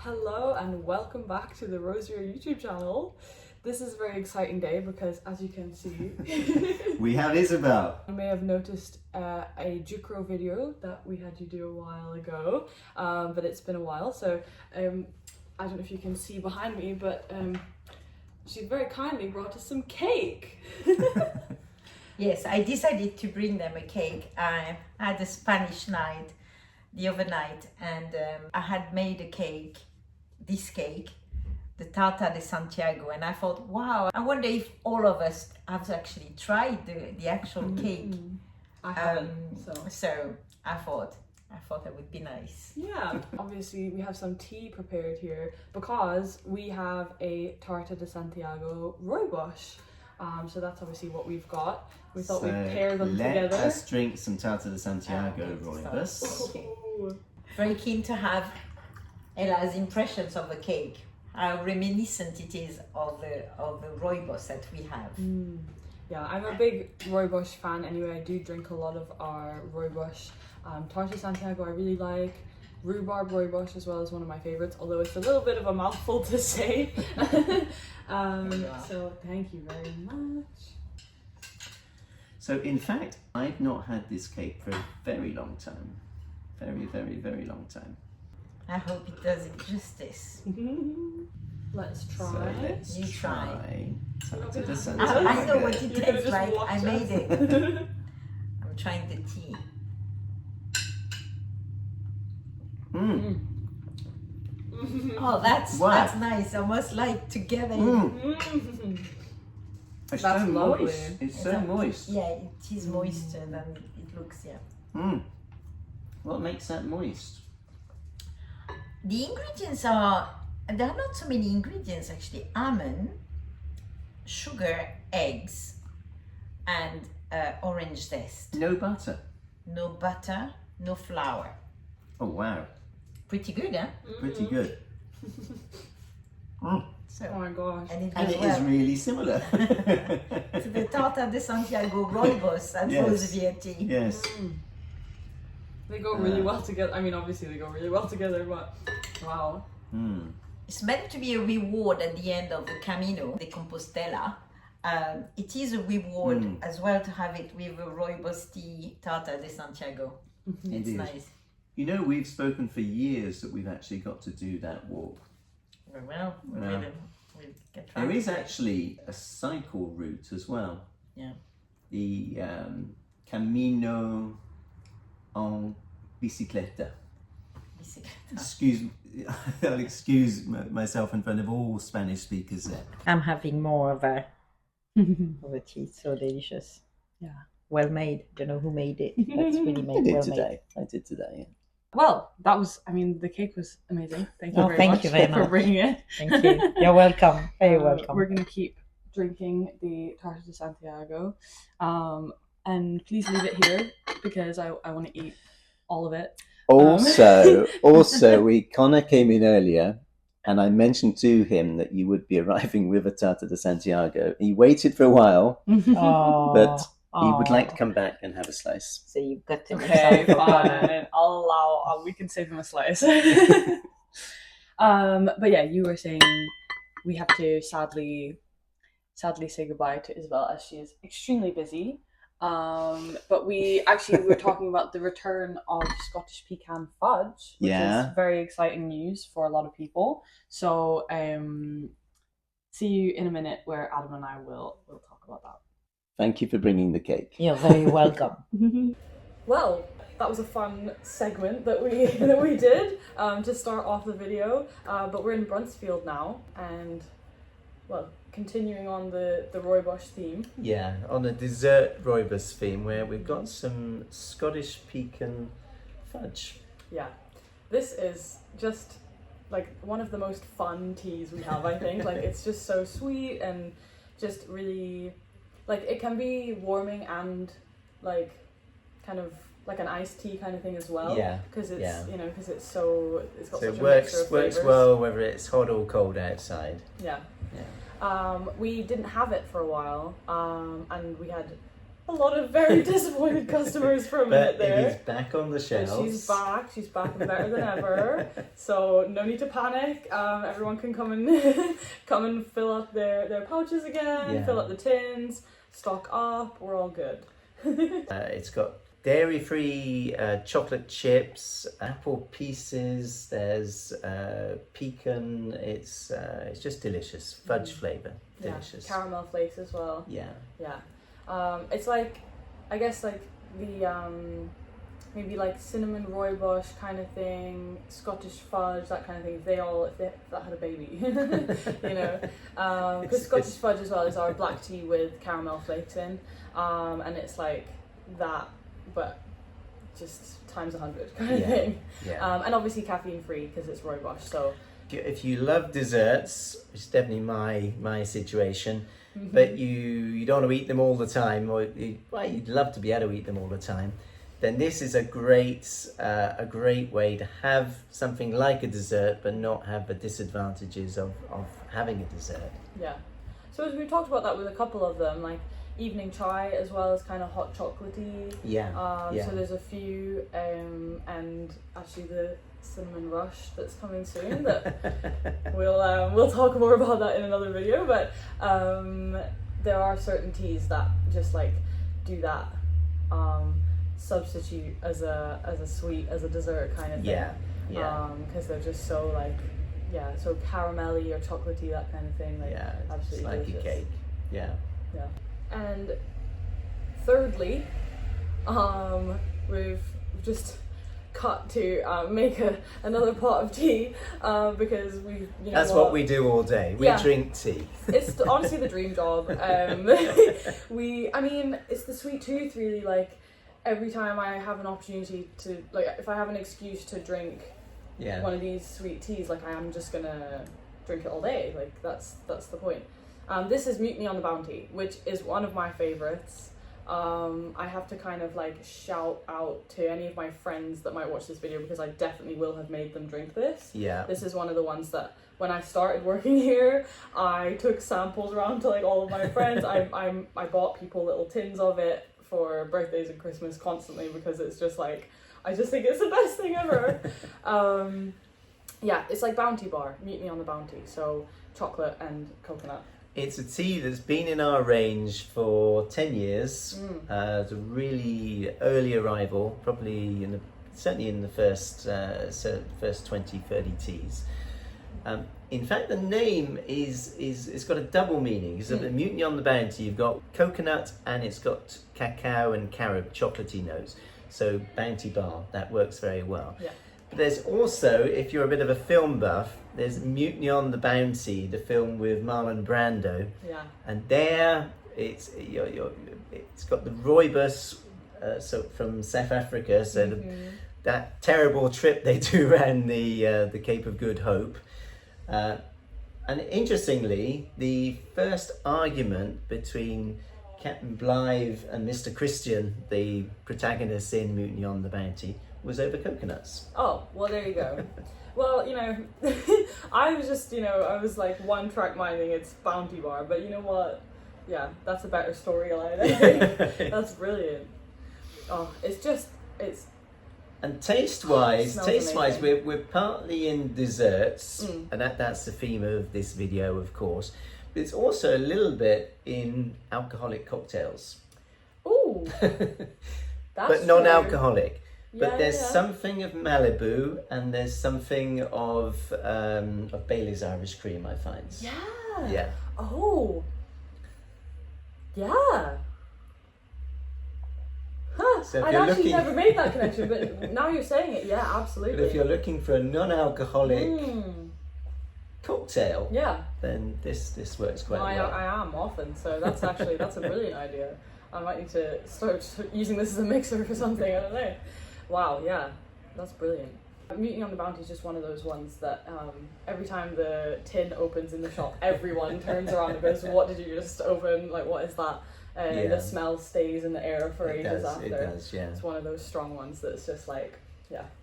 Hello and welcome back to the Rosary YouTube channel. This is a very exciting day because, as you can see, we have Isabel. You may have noticed a Jucro video that we had you do a while ago, but it's been a while, so I don't know if you can see behind me, but she very kindly brought us some cake. Yes, I decided to bring them a cake. I had a Spanish night the other night, and I had made a cake, this cake, the Tarta de Santiago, and I thought, wow, I wonder if all of us have actually tried the actual cake. I haven't, so I thought that would be nice. Yeah, obviously we have some tea prepared here because we have a Tarta de Santiago rooibos. So that's obviously what we've got. We thought we'd pair them together. Let us drink some Tarta de Santiago rooibos. Very keen to have Ella's impressions of the cake. How reminiscent it is of the rooibos that we have. Yeah, I'm a big rooibos fan anyway. I do drink a lot of our rooibos. Tarta de Santiago I really like. Rhubarb rooibos as well is one of my favorites, although it's a little bit of a mouthful to say. So thank you very much. So in fact, I've not had this cake for a very long time. Very, very, very long time. I hope it does it justice. Let's try. So let's You try. Tarta de Santiago. I know what it You're gonna tastes just like. watch I us. made it. I'm trying the tea. Oh, that's nice. Almost like together. It's That's so lovely. moist. It's so moist. Yeah, it is moister than it looks. Yeah. What makes that moist? The ingredients are, there are not so many ingredients actually. Almond, sugar, eggs, and orange zest. No butter. No butter, no flour. Oh wow. Pretty good, huh? Pretty good. So, Oh my gosh. and it And goes it well is really similar. to the Tarta de Santiago rooibos at Rosevere tea. Yes. They go really well together. I mean, obviously they go really well together, but wow. It's meant to be a reward at the end of the Camino de Compostela. It is a reward as well to have it with a rooibos tea Tarta de Santiago. It's Indeed. nice. You know, we've spoken for years that we've actually got to do that walk. Well, we'll get There right. is actually a cycle route as well. Yeah. The Camino en Bicicleta. I'll excuse myself in front of all Spanish speakers there. I'm having more of a tea. It's so delicious. Yeah. Well made. Don't know who made it. That's really made. I did today. Yeah. Well, that was, I mean, the cake was amazing. Thank you Oh, very thank much you very for much. bringing it. Thank you. You're welcome. Very welcome. We're going to keep drinking the Tarta de Santiago. And please leave it here because I want to eat all of it. Also, Connor came in earlier and I mentioned to him that you would be arriving with a Tarta de Santiago. He waited for a while, but he would like to come back and have a slice. So you've got to Okay, fine. I'll allow. We can save him a slice. But yeah, you were saying we have to sadly say goodbye to Isabel as she is extremely busy. But we were talking about the return of Scottish pecan fudge, which is very exciting news for a lot of people. So see you in a minute where Adam and I will talk about that. Thank you for bringing the cake. You're very welcome. Well, that was a fun segment that we did to start off the video. But we're in Bruntsfield now, and well, continuing on the rooibos theme. Yeah, on a dessert rooibos theme where we've got some Scottish pecan fudge. Yeah, this is just like one of the most fun teas we have. I think like it's just so sweet and just really. Like it can be warming and like kind of like an iced tea kind of thing as well. Yeah. Because it's because it's got So such it a works mixture of flavors. well whether it's hot or cold outside. Yeah. Yeah. We didn't have it for a while, and we had a lot of very disappointed customers for a minute But it is there. back on the But shelves. she's back and better than ever. So no need to panic. Everyone can come and come and fill up their pouches again, Yeah. fill up the tins, stock up. We're all good. It's got dairy-free chocolate chips, apple pieces. There's pecan. It's just delicious. Fudge flavour, delicious. Yeah, caramel flakes as well. Yeah. Yeah. It's like, I guess like the maybe like cinnamon rooibos kind of thing, Scottish fudge, that kind of thing. If that had a baby, you know, because Scottish fudge as well is our black tea with caramel flakes in, and it's like that, but just times 100 kind of thing. Yeah. And obviously caffeine free because it's rooibos. So If you love desserts, which is definitely my situation, but you don't want to eat them all the time, or you'd love to be able to eat them all the time, then this is a great way to have something like a dessert, but not have the disadvantages of having a dessert. yeah. So as we talked about that with a couple of them, like evening chai as well as kind of hot chocolatey. Yeah. So there's a few, and actually the cinnamon rush that's coming soon that we'll talk more about that in another video. But there are certain teas that just like do that substitute as a sweet, as a dessert kind of thing. Yeah. Because they're just so like so caramelly or chocolatey, that kind of thing. Like, It's absolutely like delicious. a cake. Yeah. And thirdly, we've just cut to make another pot of tea because That's what we do all day. We drink tea. It's honestly the dream job. It's the sweet tooth really. Like every time I have an opportunity to, like, if I have an excuse to drink one of these sweet teas, like I am just gonna drink it all day. Like that's the point. This is Mutiny on the Bounty, which is one of my favorites. I have to kind of like shout out to any of my friends that might watch this video because I definitely will have made them drink this. Yeah. This is one of the ones that when I started working here, I took samples around to like all of my friends. I bought people little tins of it for birthdays and Christmas constantly because it's just like, I just think it's the best thing ever. It's like Bounty Bar, Mutiny on the Bounty. So chocolate and coconut. It's a tea that's been in our range for 10 years. It's a really early arrival, probably certainly in the first 20, 30 teas. In fact, the name it's got a double meaning. Because the Mutiny on the Bounty, you've got coconut and it's got cacao and carob, chocolatey notes. So Bounty Bar, that works very well. Yeah. But there's also, if you're a bit of a film buff, there's Mutiny on the Bounty, the film with Marlon Brando. Yeah. And there, it's got the rooibos from South Africa. So that terrible trip they do around the Cape of Good Hope. And interestingly, the first argument between Captain Blythe and Mr. Christian, the protagonists in Mutiny on the Bounty, was over coconuts. Oh, well, there you go. Well, I was just, I was like one track minding, it's Bounty Bar, but you know what? Yeah, that's a better storyline, I think. That's brilliant. Oh, it's... And taste-wise, amazing. we're partly in desserts, and that's the theme of this video, of course. But it's also a little bit in alcoholic cocktails. Ooh, but non-alcoholic. But there's yeah. something of Malibu and there's something of Bailey's Irish Cream, I find. Yeah. Oh. Yeah. Huh. So I'd actually never made that connection, but now you're saying it, yeah, absolutely. But if you're looking for a non-alcoholic cocktail, then this works quite well. I am often, so that's a brilliant idea. I might need to start using this as a mixer for something, I don't know. Wow, yeah, that's brilliant. Mutiny on the Bounty is just one of those ones that every time the tin opens in the shop, everyone turns around and goes, what did you just open? Like, what is that? The smell stays in the air for ages after. It does, yeah. It's one of those strong ones that's just like,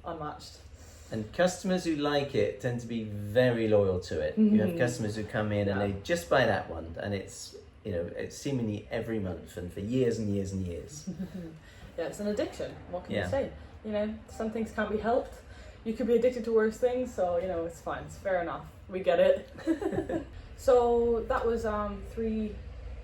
unmatched. And customers who like it tend to be very loyal to it. You have customers who come in and they just buy that one, and it's you know, seemingly every month and for years and years and years. Yeah, it's an addiction. What can Yeah. you say? You know, some things can't be helped. You could be addicted to worse things, so you know, it's fine. It's fair enough. We get it. So that was 3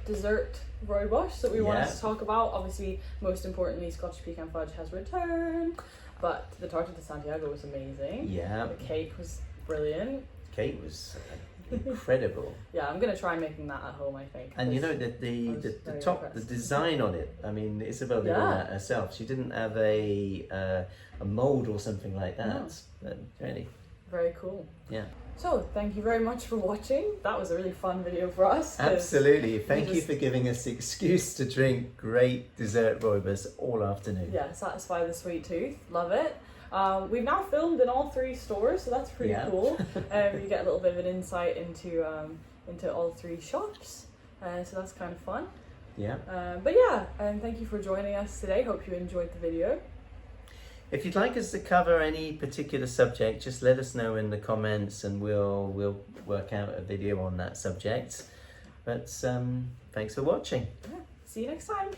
dessert rooibos that we wanted Yeah. to talk about. Obviously, most importantly, Scotch pecan fudge has returned, but the Tarta de Santiago was amazing. Yeah, The cake was brilliant. cake was incredible. Yeah, I'm gonna try making that at home, I think. And you know because that the very top, impressed. the design on it. I mean, Isabel did all Yeah. that herself. She didn't have a mold or something like that. No. But really, very cool. yeah, So, thank you very much for watching. That was a really fun video for us. 'cause absolutely. Thank you just- for giving us the excuse to drink great dessert rooibos all afternoon. Yeah, satisfy the sweet tooth. Love it. We've now filmed in all 3 stores, so that's pretty Yeah. cool. You get a little bit of an insight into all 3 shops, so that's kind of fun. Yeah. But yeah, thank you for joining us today. Hope you enjoyed the video. If you'd like us to cover any particular subject, just let us know in the comments, and we'll work out a video on that subject. But thanks for watching. Yeah. See you next time.